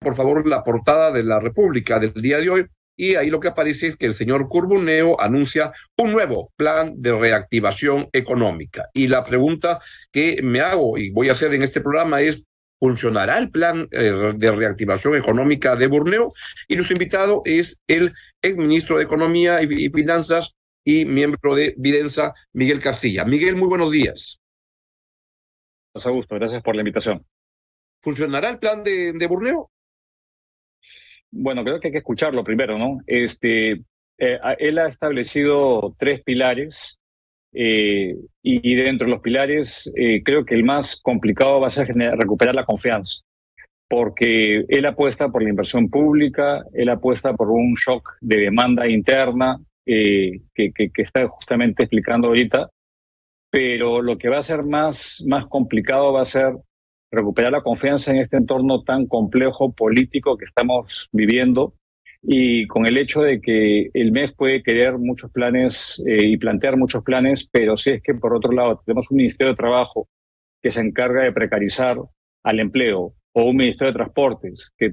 por favor, la portada de La República del día de hoy, y ahí lo que aparece es que el señor Curbuneo anuncia un nuevo plan de reactivación económica. Y la pregunta que me hago y voy a hacer en este programa es, ¿funcionará el plan de reactivación económica de Burneo? Y nuestro invitado es el exministro de Economía y Finanzas y miembro de Vidensa, Miguel Castilla. Miguel, muy buenos días. Augusto, gracias por la invitación. ¿Funcionará el plan de Burneo? Bueno, creo que hay que escucharlo primero, ¿no? Él ha establecido 3 pilares y dentro de los pilares creo que el más complicado va a ser recuperar la confianza, porque él apuesta por la inversión pública, él apuesta por un shock de demanda interna que está justamente explicando ahorita, pero lo que va a ser más complicado va a ser recuperar la confianza en este entorno tan complejo político que estamos viviendo, y con el hecho de que el MEF puede querer muchos planes y plantear muchos planes, pero si es que por otro lado tenemos un Ministerio de Trabajo que se encarga de precarizar al empleo, o un Ministerio de Transportes que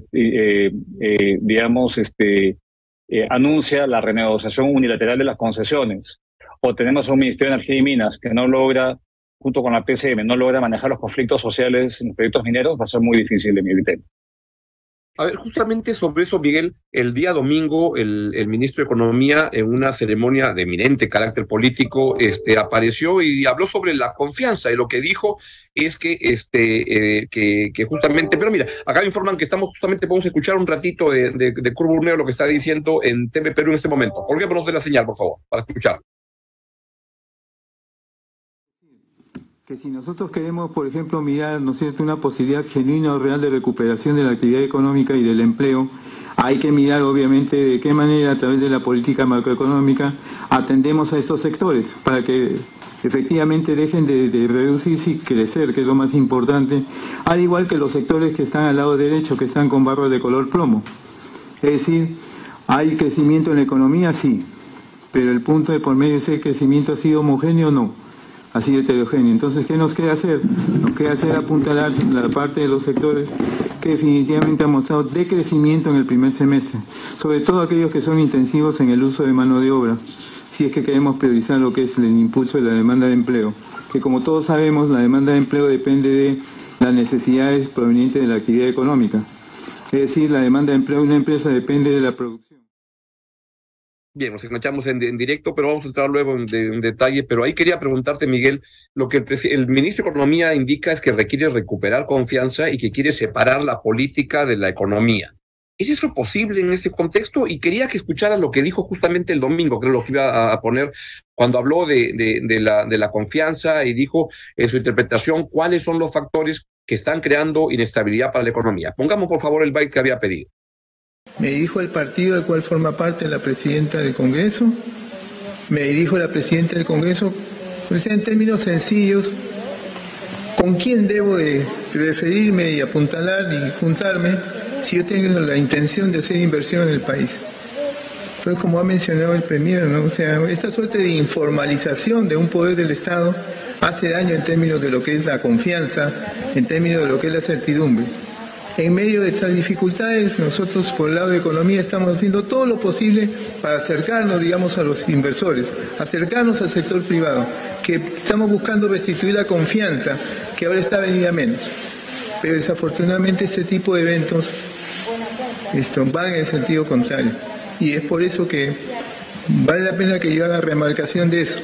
anuncia la renegociación unilateral de las concesiones, o tenemos a un Ministerio de Energía y Minas que no logra, junto con la PCM, no logra manejar los conflictos sociales en los proyectos mineros, va a ser muy difícil de mi criterio. A ver, justamente sobre eso, Miguel, el día domingo el ministro de Economía, en una ceremonia de eminente carácter político, apareció y habló sobre la confianza, y lo que dijo es que justamente, pero mira, acá me informan que justamente podemos escuchar un ratito de Curbuneo, lo que está diciendo en TV Perú en este momento. Colguémonos de la señal, por favor, para escuchar. Que si nosotros queremos, por ejemplo, mirar, ¿no es cierto?, una posibilidad genuina o real de recuperación de la actividad económica y del empleo, hay que mirar obviamente de qué manera a través de la política macroeconómica atendemos a estos sectores para que efectivamente dejen de reducirse y crecer, que es lo más importante, al igual que los sectores que están al lado derecho, que están con barras de color plomo. Es decir, ¿hay crecimiento en la economía? Sí, pero el punto de por medio es el crecimiento ha sido homogéneo o no. Así de heterogéneo. Entonces, ¿qué nos queda hacer? Nos queda hacer apuntalar la parte de los sectores que definitivamente han mostrado decrecimiento en el primer semestre, sobre todo aquellos que son intensivos en el uso de mano de obra, si es que queremos priorizar lo que es el impulso de la demanda de empleo, que como todos sabemos, la demanda de empleo depende de las necesidades provenientes de la actividad económica. Es decir, la demanda de empleo de una empresa depende de la producción. Bien, nos enganchamos en directo, pero vamos a entrar luego en detalle. Pero ahí quería preguntarte, Miguel, lo que el ministro de Economía indica es que requiere recuperar confianza y que quiere separar la política de la economía. ¿Es eso posible en este contexto? Y quería que escucharas lo que dijo justamente el domingo, creo lo que iba a poner, cuando habló de la confianza, y dijo en su interpretación cuáles son los factores que están creando inestabilidad para la economía. Pongamos, por favor, el byte que había pedido. Me dirijo al partido del cual forma parte la presidenta del Congreso. Me dirijo a la presidenta del Congreso, pues en términos sencillos, ¿con quién debo de referirme y apuntalar y juntarme si yo tengo la intención de hacer inversión en el país? Entonces, como ha mencionado el Premier, ¿no? O sea, esta suerte de informalización de un poder del Estado hace daño en términos de lo que es la confianza, en términos de lo que es la certidumbre. En medio de estas dificultades, nosotros por el lado de economía estamos haciendo todo lo posible para acercarnos, digamos, a los inversores, acercarnos al sector privado, que estamos buscando restituir la confianza, que ahora está venida menos. Pero desafortunadamente este tipo de eventos van en el sentido contrario. Y es por eso que vale la pena que yo haga remarcación de eso.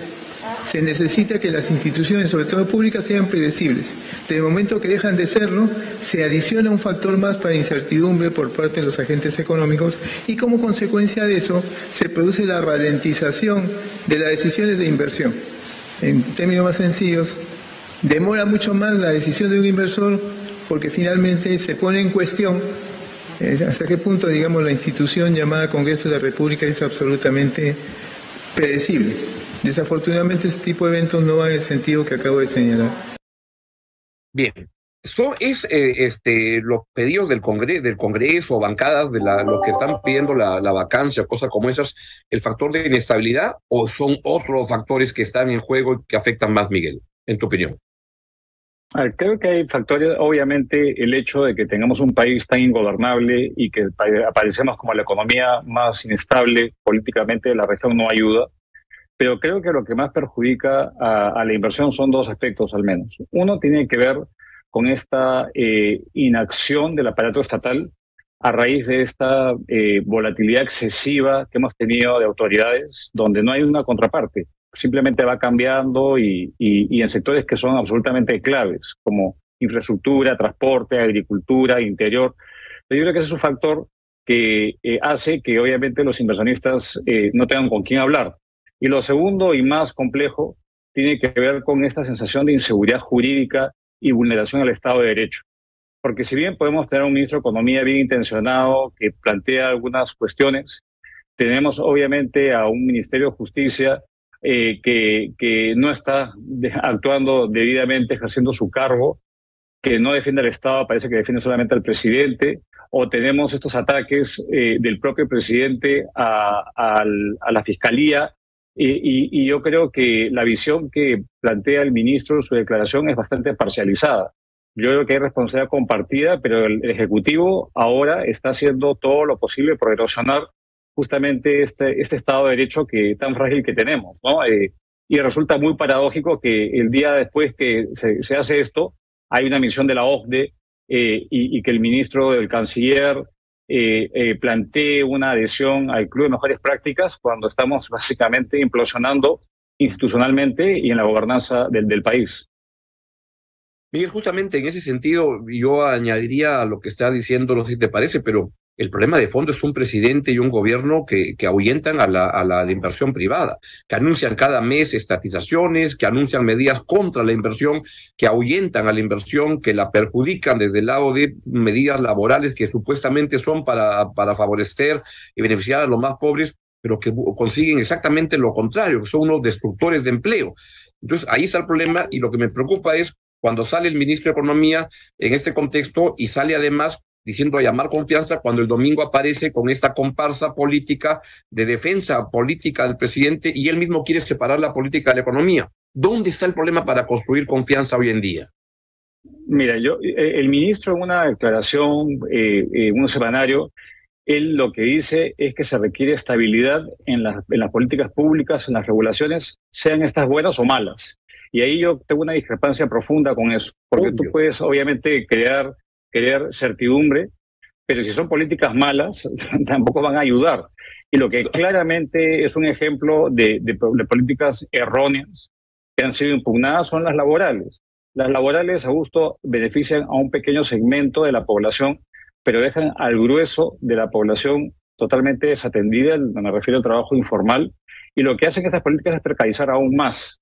Se necesita que las instituciones, sobre todo públicas, sean predecibles. Desde el momento que dejan de serlo, se adiciona un factor más para incertidumbre por parte de los agentes económicos, y como consecuencia de eso se produce la ralentización de las decisiones de inversión. En términos más sencillos, demora mucho más la decisión de un inversor porque finalmente se pone en cuestión hasta qué punto, digamos, la institución llamada Congreso de la República es absolutamente predecible. Desafortunadamente este tipo de eventos no va en el sentido que acabo de señalar. Bien, ¿son los pedidos del Congreso o bancadas de lo que están pidiendo la vacancia o cosas como esas, el factor de inestabilidad, o son otros factores que están en juego y que afectan más, Miguel, en tu opinión? Creo que hay factores, obviamente el hecho de que tengamos un país tan ingobernable y que aparecemos como la economía más inestable políticamente de la región no ayuda, pero creo que lo que más perjudica a la inversión son dos aspectos al menos. Uno tiene que ver con esta inacción del aparato estatal a raíz de esta volatilidad excesiva que hemos tenido de autoridades, donde no hay una contraparte. Simplemente va cambiando y en sectores que son absolutamente claves, como infraestructura, transporte, agricultura, interior. Yo creo que ese es un factor que hace que obviamente los inversionistas no tengan con quién hablar. Y lo segundo y más complejo tiene que ver con esta sensación de inseguridad jurídica y vulneración al Estado de Derecho. Porque si bien podemos tener un ministro de Economía bien intencionado que plantea algunas cuestiones, tenemos obviamente a un Ministerio de Justicia que no está actuando debidamente, ejerciendo su cargo, que no defiende al Estado, parece que defiende solamente al presidente, o tenemos estos ataques del propio presidente a la Fiscalía, y yo creo que la visión que plantea el ministro en su declaración es bastante parcializada. Yo creo que hay responsabilidad compartida, pero el Ejecutivo ahora está haciendo todo lo posible por erosionar justamente este Estado de Derecho tan frágil que tenemos, ¿no? Y resulta muy paradójico que el día después que se hace esto, hay una misión de la OCDE y que el ministro del Canciller plantee una adhesión al Club de Mejores Prácticas cuando estamos básicamente implosionando institucionalmente y en la gobernanza del país. Miguel, justamente en ese sentido, yo añadiría a lo que está diciendo, no sé si te parece, pero el problema de fondo es un presidente y un gobierno que ahuyentan a la inversión privada, que anuncian cada mes estatizaciones, que anuncian medidas contra la inversión, que ahuyentan a la inversión, que la perjudican desde el lado de medidas laborales que supuestamente son para favorecer y beneficiar a los más pobres, pero que consiguen exactamente lo contrario, que son unos destructores de empleo. Entonces, ahí está el problema, y lo que me preocupa es cuando sale el ministro de Economía en este contexto y sale además diciendo a llamar confianza cuando el domingo aparece con esta comparsa política de defensa política del presidente y él mismo quiere separar la política de la economía. ¿Dónde está el problema para construir confianza hoy en día? Mira, el ministro en una declaración, en un semanario, él lo que dice es que se requiere estabilidad en las políticas públicas, en las regulaciones, sean estas buenas o malas. Y ahí yo tengo una discrepancia profunda con eso, porque Obvio. tú puedes obviamente crear certidumbre, pero si son políticas malas, tampoco van a ayudar. Y lo que claramente es un ejemplo de políticas erróneas que han sido impugnadas son las laborales. Las laborales, Augusto, benefician a un pequeño segmento de la población, pero dejan al grueso de la población totalmente desatendida, me refiero al trabajo informal, y lo que hacen estas políticas es precarizar aún más.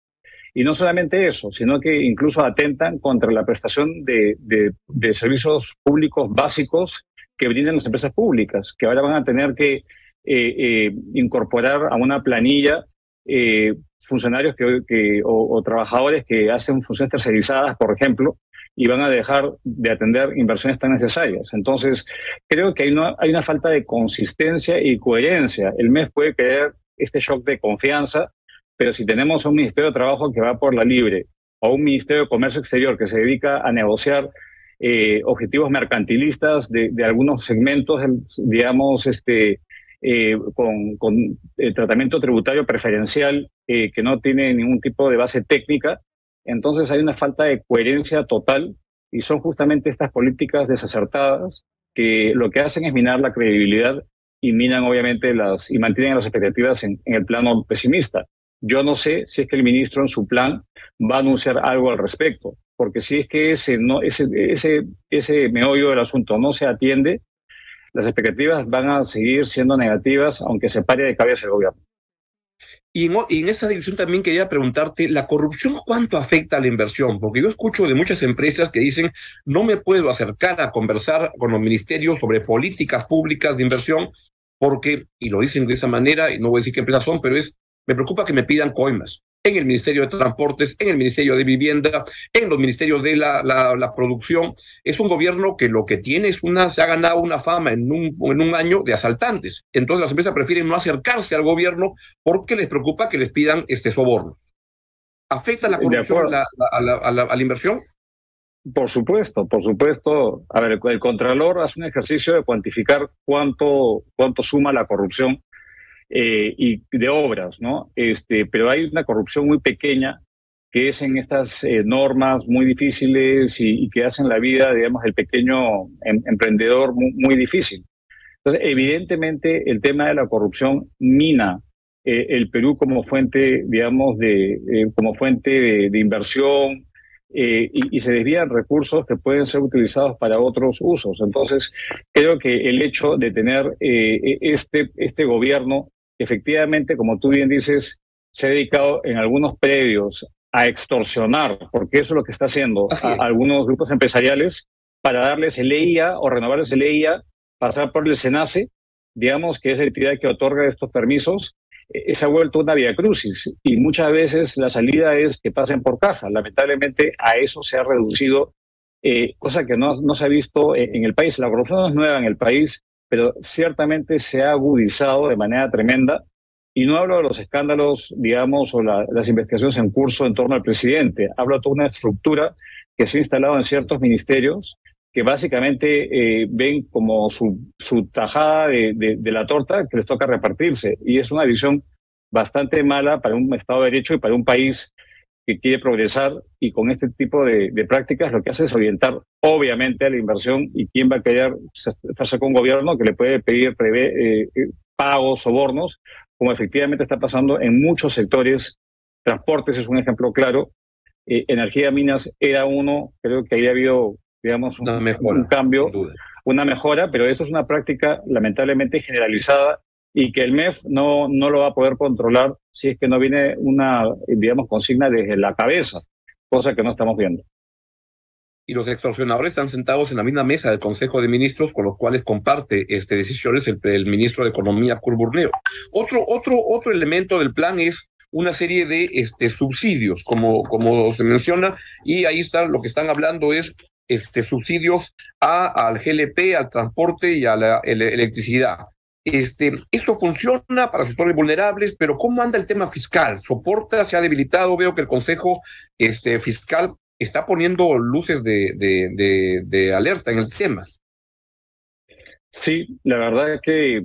Y no solamente eso, sino que incluso atentan contra la prestación de servicios públicos básicos que brindan las empresas públicas, que ahora van a tener que incorporar a una planilla funcionarios o trabajadores que hacen funciones tercerizadas, por ejemplo, y van a dejar de atender inversiones tan necesarias. Entonces, creo que hay una falta de consistencia y coherencia. El MEF puede crear este shock de confianza, pero si tenemos un Ministerio de Trabajo que va por la libre o un Ministerio de Comercio Exterior que se dedica a negociar objetivos mercantilistas de algunos segmentos, digamos, con tratamiento tributario preferencial que no tiene ningún tipo de base técnica, entonces hay una falta de coherencia total y son justamente estas políticas desacertadas que lo que hacen es minar la credibilidad y minan obviamente y mantienen las expectativas en el plano pesimista. Yo no sé si es que el ministro en su plan va a anunciar algo al respecto, porque si es que ese meollo del asunto no se atiende, las expectativas van a seguir siendo negativas, aunque se pare de cabeza el gobierno. Y en esa dirección también quería preguntarte, ¿la corrupción cuánto afecta a la inversión? Porque yo escucho de muchas empresas que dicen, no me puedo acercar a conversar con los ministerios sobre políticas públicas de inversión, porque, y lo dicen de esa manera, y no voy a decir qué empresas son, pero me preocupa que me pidan coimas en el Ministerio de Transportes, en el Ministerio de Vivienda, en los ministerios de la producción. Es un gobierno que lo que tiene se ha ganado una fama en un año de asaltantes. Entonces las empresas prefieren no acercarse al gobierno porque les preocupa que les pidan sobornos. ¿Afecta la corrupción a la inversión? Por supuesto, por supuesto. A ver, el Contralor hace un ejercicio de cuantificar cuánto suma la corrupción y de obras, ¿no? Pero hay una corrupción muy pequeña que es en estas normas muy difíciles y que hacen la vida, digamos, del pequeño emprendedor muy, muy difícil. Entonces, evidentemente, el tema de la corrupción mina el Perú como fuente, digamos, como fuente de inversión y se desvían recursos que pueden ser utilizados para otros usos. Entonces, creo que el hecho de tener este gobierno, efectivamente, como tú bien dices, se ha dedicado en algunos predios a extorsionar, porque eso es lo que está haciendo a algunos grupos empresariales para darles el EIA o renovarles el EIA, pasar por el SENACE, digamos que es la entidad que otorga estos permisos, se ha vuelto una viacrucis y muchas veces la salida es que pasen por caja. Lamentablemente a eso se ha reducido, cosa que no se ha visto en el país. La corrupción no es nueva en el país, pero ciertamente se ha agudizado de manera tremenda. Y no hablo de los escándalos, digamos, o las investigaciones en curso en torno al presidente. Hablo de toda una estructura que se ha instalado en ciertos ministerios que básicamente ven como su tajada de la torta que les toca repartirse. Y es una visión bastante mala para un Estado de Derecho y para un país que quiere progresar, y con este tipo de prácticas lo que hace es orientar obviamente a la inversión. ¿Y quién va a querer estarse con un gobierno que le puede pedir pagos, sobornos, como efectivamente está pasando en muchos sectores? Transportes es un ejemplo claro, energía, minas era uno. Creo que ahí ha habido, digamos, un cambio, una mejora, pero eso es una práctica lamentablemente generalizada y que el MEF no lo va a poder controlar si es que no viene una, digamos, consigna desde la cabeza, cosa que no estamos viendo. Y los extorsionadores están sentados en la misma mesa del Consejo de Ministros, con los cuales comparte decisiones el ministro de Economía, Kurt Burneo. Otro elemento del plan es una serie de subsidios, como se menciona, y ahí está lo que están hablando es subsidios al GLP, al transporte y a la electricidad. Esto funciona para sectores vulnerables, pero ¿cómo anda el tema fiscal? ¿Soporta? ¿Se ha debilitado? Veo que el Consejo Fiscal está poniendo luces de alerta en el tema. Sí, la verdad es que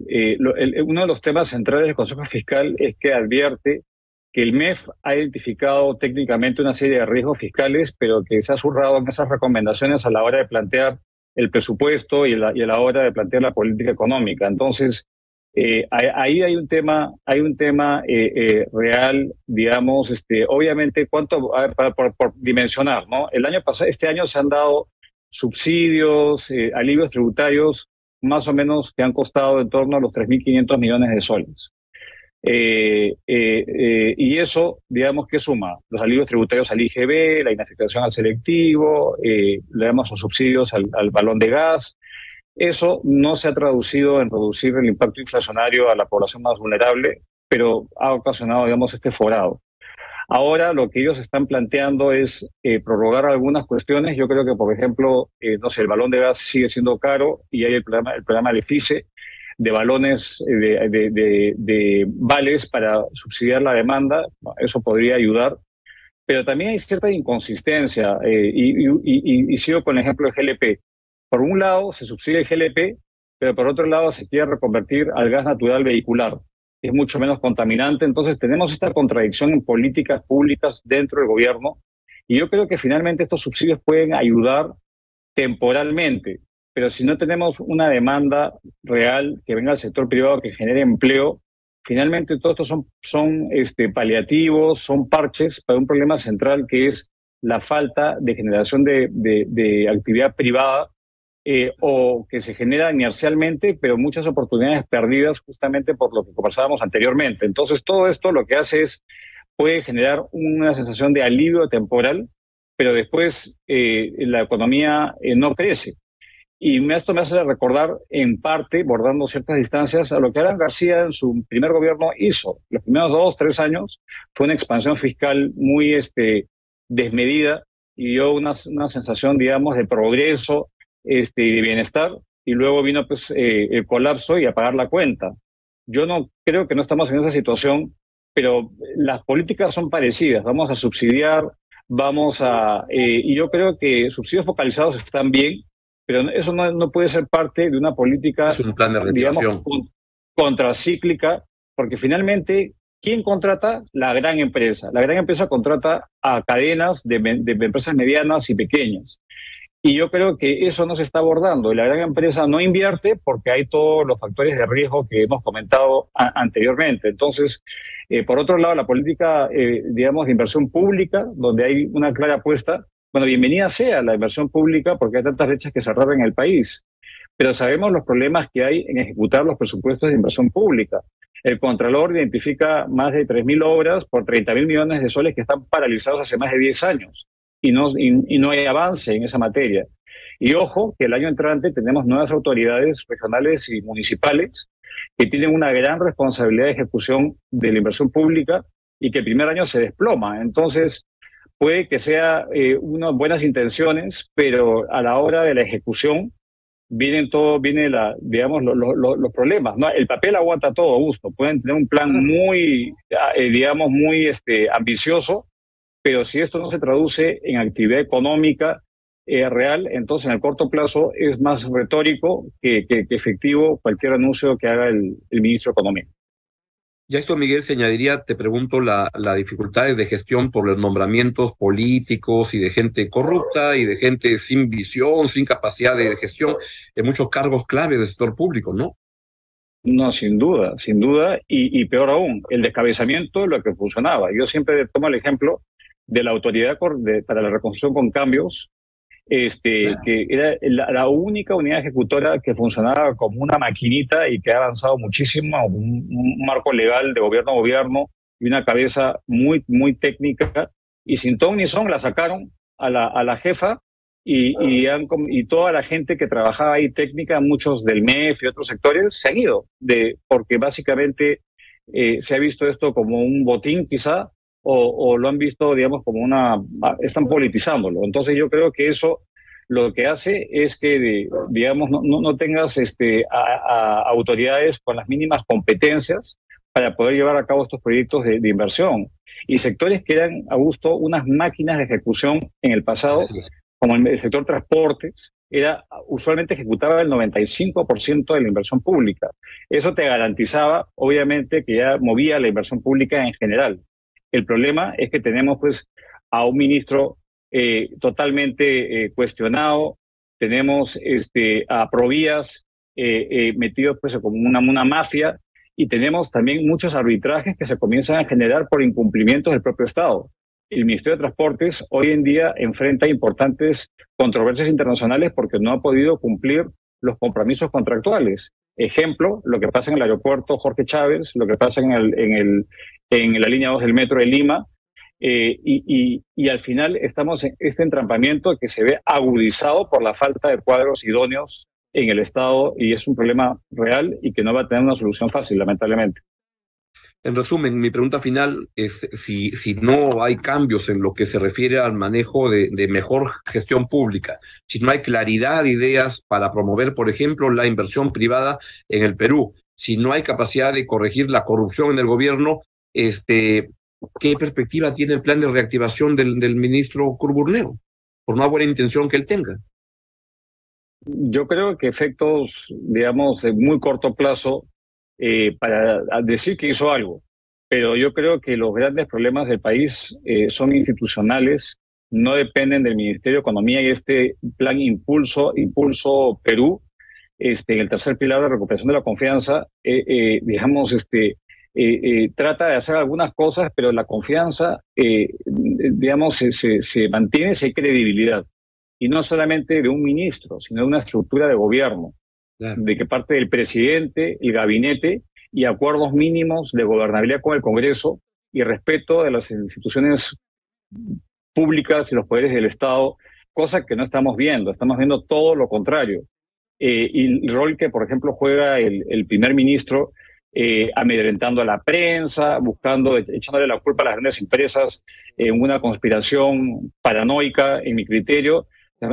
uno de los temas centrales del Consejo Fiscal es que advierte que el MEF ha identificado técnicamente una serie de riesgos fiscales, pero que se ha zurrado en esas recomendaciones a la hora de plantear el presupuesto y a la hora de plantear la política económica. Entonces, ahí hay un tema real, digamos, obviamente, por dimensionar, ¿no? Este año se han dado subsidios, alivios tributarios, más o menos que han costado en torno a los 3.500 millones de soles. Y eso, digamos, ¿qué suma? Los alivios tributarios al IGB, la inaceptación al selectivo, le damos los subsidios al balón de gas. Eso no se ha traducido en reducir el impacto inflacionario a la población más vulnerable, pero ha ocasionado, digamos, este forado. Ahora lo que ellos están planteando es prorrogar algunas cuestiones. Yo creo que, por ejemplo, no sé, el balón de gas sigue siendo caro y hay el programa del EFICE, de balones, de vales para subsidiar la demanda. Eso podría ayudar, pero también hay cierta inconsistencia y sigo con el ejemplo del GLP. Por un lado se subsidia el GLP, pero por otro lado se quiere reconvertir al gas natural vehicular. Es mucho menos contaminante. Entonces tenemos esta contradicción en políticas públicas dentro del gobierno, y yo creo que finalmente estos subsidios pueden ayudar temporalmente, pero si no tenemos una demanda real que venga del sector privado que genere empleo, finalmente todo esto son paliativos, son parches para un problema central que es la falta de generación de actividad privada, o que se genera inercialmente, pero muchas oportunidades perdidas justamente por lo que conversábamos anteriormente. Entonces todo esto lo que hace es, puede generar una sensación de alivio temporal, pero después la economía no crece. Y esto me hace recordar, en parte, bordando ciertas distancias, a lo que Alan García en su primer gobierno hizo. Los primeros 2, 3 años fue una expansión fiscal muy desmedida y dio una sensación, digamos, de progreso y de bienestar, y luego vino pues, el colapso y a pagar la cuenta. Yo no creo que no estamos en esa situación, pero las políticas son parecidas. Vamos a subsidiar Y yo creo que subsidios focalizados están bien, pero eso no puede ser parte de una política, Es un plan de digamos, reactivación. contracíclica, porque finalmente, ¿quién contrata? La gran empresa. La gran empresa contrata a cadenas de empresas medianas y pequeñas. Y yo creo que eso no se está abordando. La gran empresa no invierte porque hay todos los factores de riesgo que hemos comentado anteriormente. Entonces, por otro lado, la política, digamos, de inversión pública, donde hay una clara apuesta, bueno, bienvenida sea la inversión pública porque hay tantas brechas que cerrar en el país. Pero sabemos los problemas que hay en ejecutar los presupuestos de inversión pública. El Contralor identifica más de 3.000 obras por 30.000 millones de soles que están paralizados hace más de 10 años y no hay avance en esa materia. Y ojo, que el año entrante tenemos nuevas autoridades regionales y municipales que tienen una gran responsabilidad de ejecución de la inversión pública y que el primer año se desploma. Entonces, puede que sea unas buenas intenciones, pero a la hora de la ejecución digamos, los problemas, ¿no? El papel aguanta todo, Augusto. Pueden tener un plan muy, digamos, muy ambicioso, pero si esto no se traduce en actividad económica real, entonces en el corto plazo es más retórico que efectivo cualquier anuncio que haga el ministro de Economía. Ya esto, Miguel, se añadiría, te pregunto, la dificultades de gestión por los nombramientos políticos y de gente corrupta y de gente sin visión, sin capacidad de gestión en muchos cargos clave del sector público, ¿no? No, sin duda, sin duda. Y peor aún, el descabezamiento de lo que funcionaba. Yo siempre tomo el ejemplo de la Autoridad para la Reconstrucción con Cambios, claro, que era la única unidad ejecutora que funcionaba como una maquinita y que ha avanzado muchísimo, un marco legal de gobierno a gobierno y una cabeza muy, muy técnica. Y sin ton ni son la sacaron a la jefa y toda la gente que trabajaba ahí técnica, muchos del MEF y otros sectores, se han ido, porque básicamente se ha visto esto como un botín quizá, o lo han visto, digamos, como están politizándolo. Entonces yo creo que eso lo que hace es que, digamos, no tengas autoridades con las mínimas competencias para poder llevar a cabo estos proyectos de inversión. Y sectores que eran, Augusto, unas máquinas de ejecución en el pasado, como el sector transportes, usualmente ejecutaba el 95% de la inversión pública. Eso te garantizaba, obviamente, que ya movía la inversión pública en general. El problema es que tenemos pues a un ministro totalmente cuestionado, tenemos a Provías metidos pues como una mafia, y tenemos también muchos arbitrajes que se comienzan a generar por incumplimientos del propio Estado. El Ministerio de Transportes hoy en día enfrenta importantes controversias internacionales porque no ha podido cumplir los compromisos contractuales. Ejemplo, lo que pasa en el aeropuerto Jorge Chávez, lo que pasa en la línea 2 del metro de Lima, y al final estamos en este entrampamiento que se ve agudizado por la falta de cuadros idóneos en el Estado, y es un problema real y que no va a tener una solución fácil, lamentablemente. En resumen, mi pregunta final es si no hay cambios en lo que se refiere al manejo de mejor gestión pública, si no hay claridad de ideas para promover, por ejemplo, la inversión privada en el Perú, si no hay capacidad de corregir la corrupción en el gobierno, ¿qué perspectiva tiene el plan de reactivación del ministro Curburneo, por una buena intención que él tenga? Yo creo que efectos, digamos, de muy corto plazo, para decir que hizo algo, pero yo creo que los grandes problemas del país son institucionales, no dependen del Ministerio de Economía, y este plan Impulso Perú, en el tercer pilar de recuperación de la confianza, digamos, trata de hacer algunas cosas, pero la confianza, digamos, se mantiene si hay credibilidad, y no solamente de un ministro, sino de una estructura de gobierno. Claro. De que parte del presidente, el gabinete y acuerdos mínimos de gobernabilidad con el Congreso y respeto de las instituciones públicas y los poderes del Estado, cosa que no estamos viendo todo lo contrario. Y el rol que, por ejemplo, juega el primer ministro, amedrentando a la prensa, echándole la culpa a las grandes empresas en una conspiración paranoica, en mi criterio,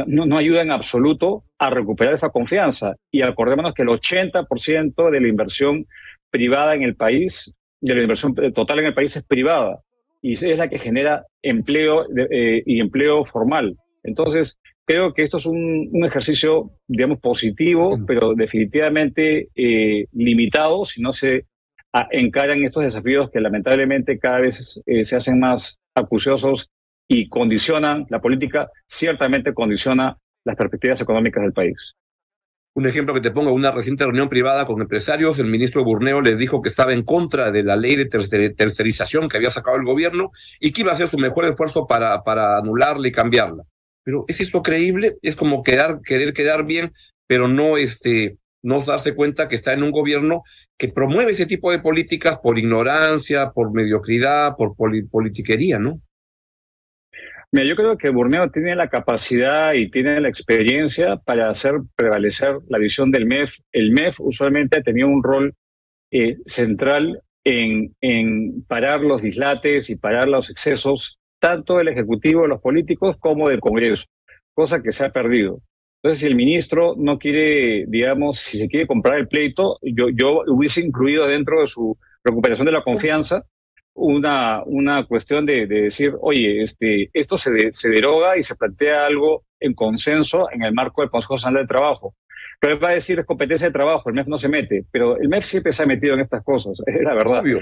no ayuda en absoluto a recuperar esa confianza. Y acordémonos que el 80% de la inversión privada en el país, de la inversión total en el país, es privada. y es la que genera empleo y empleo formal. Entonces, creo que esto es un ejercicio, digamos, positivo, pero definitivamente limitado si no se encaran estos desafíos que lamentablemente cada vez se hacen más acuciosos y condicionan, la política ciertamente condiciona las perspectivas económicas del país. Un ejemplo que te pongo, una reciente reunión privada con empresarios, el ministro Burneo les dijo que estaba en contra de la ley de tercerización que había sacado el gobierno y que iba a hacer su mejor esfuerzo para anularla y cambiarla. Pero ¿es esto creíble? Es como querer quedar bien, pero no darse cuenta que está en un gobierno que promueve ese tipo de políticas por ignorancia, por mediocridad, por politiquería, ¿no? Mira, yo creo que Burneo tiene la capacidad y tiene la experiencia para hacer prevalecer la visión del MEF. El MEF usualmente ha tenido un rol central en parar los dislates y parar los excesos, tanto del Ejecutivo, de los políticos, como del Congreso, cosa que se ha perdido. Entonces, si el ministro no quiere, digamos, si se quiere comprar el pleito, yo hubiese incluido dentro de su recuperación de la confianza una cuestión de decir, oye, esto se deroga y se plantea algo en consenso en el marco del Consejo Nacional del Trabajo. Pero él va a decir, es competencia de trabajo, el MEF no se mete, pero el MEF siempre se ha metido en estas cosas, es la verdad. Obvio.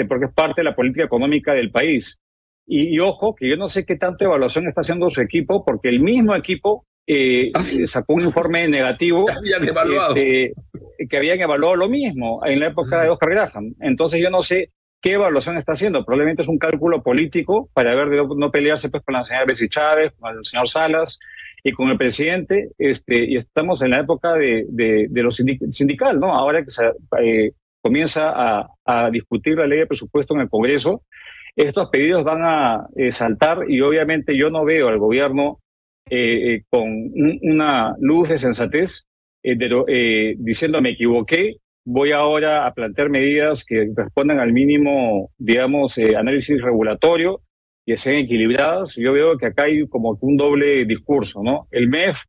Porque es parte de la política económica del país. Y ojo, que yo no sé qué tanto evaluación está haciendo su equipo, porque el mismo equipo sacó un informe negativo que habían evaluado lo mismo en la época de Oscar Graham. Entonces yo no sé qué evaluación está haciendo. Probablemente es un cálculo político para ver de no pelearse pues con la señora Betsy Chávez, con el señor Salas y con el presidente. Y estamos en la época de lo sindical, ¿no? Ahora que se comienza a discutir la ley de presupuesto en el Congreso, estos pedidos van a saltar y obviamente yo no veo al gobierno con una luz de sensatez diciendo me equivoqué, voy ahora a plantear medidas que respondan al mínimo, digamos, análisis regulatorio, que sean equilibradas. Yo veo que acá hay como un doble discurso, ¿no? El MEF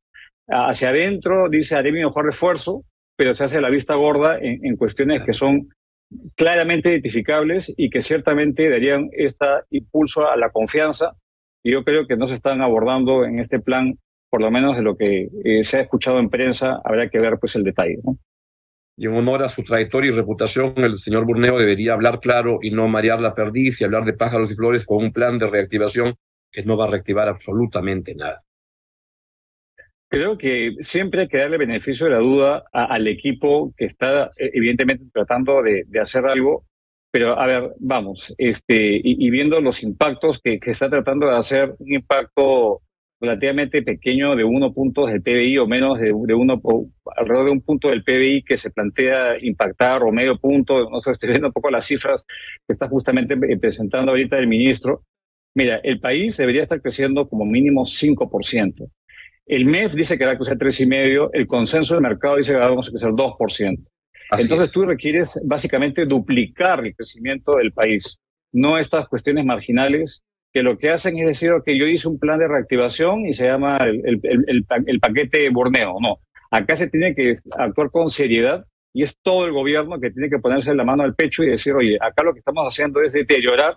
hacia adentro dice haré mi mejor esfuerzo, pero se hace la vista gorda en cuestiones que son claramente identificables y que ciertamente darían este impulso a la confianza. Y yo creo que no se están abordando en este plan, por lo menos de lo que se ha escuchado en prensa, habrá que ver pues el detalle, ¿no? Y en honor a su trayectoria y reputación, el señor Burneo debería hablar claro y no marear la perdiz y hablar de pájaros y flores con un plan de reactivación que no va a reactivar absolutamente nada. Creo que siempre hay que darle beneficio de la duda al equipo que está evidentemente tratando de hacer algo, pero a ver, vamos, y viendo los impactos que está tratando de hacer, un impacto relativamente pequeño de 1 punto del PBI o menos de alrededor de 1 punto del PBI que se plantea impactar o medio punto, no sé, estoy viendo un poco las cifras que está justamente presentando ahorita el ministro. Mira, el país debería estar creciendo como mínimo 5%. El MEF dice que va a crecer 3,5%, el consenso del mercado dice que vamos a crecer 2%. Entonces tú requieres básicamente duplicar el crecimiento del país, no estas cuestiones marginales que lo que hacen es decir, ok, yo hice un plan de reactivación y se llama el paquete Burneo. No, acá se tiene que actuar con seriedad y es todo el gobierno que tiene que ponerse la mano al pecho y decir, oye, acá lo que estamos haciendo es deteriorar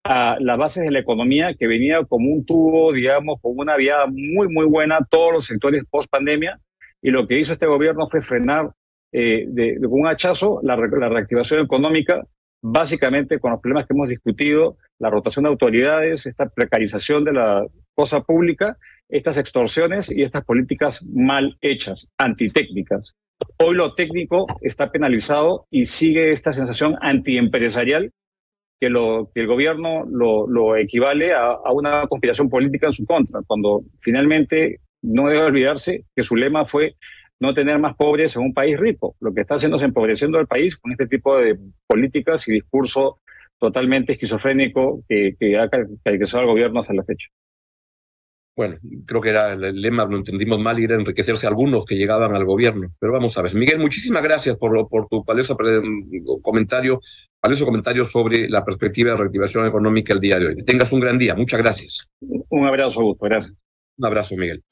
a las bases de la economía que venía como un tubo, digamos, con una viada muy, muy buena, todos los sectores post pandemia, y lo que hizo este gobierno fue frenar de un hachazo la reactivación económica, básicamente con los problemas que hemos discutido, la rotación de autoridades, esta precarización de la cosa pública, estas extorsiones y estas políticas mal hechas, antitécnicas. Hoy lo técnico está penalizado y sigue esta sensación antiempresarial que el gobierno lo equivale a una conspiración política en su contra, cuando finalmente no debe olvidarse que su lema fue no tener más pobres en un país rico. Lo que está haciendo es empobreciendo al país con este tipo de políticas y discurso totalmente esquizofrénico que ha caracterizado al gobierno hasta la fecha. Bueno, creo que era el lema, lo entendimos mal, y era enriquecerse algunos que llegaban al gobierno. Pero vamos a ver. Miguel, muchísimas gracias por tu valioso comentario sobre la perspectiva de reactivación económica el día de hoy. Que tengas un gran día. Muchas gracias. Un abrazo, Augusto. Gracias. Un abrazo, Miguel.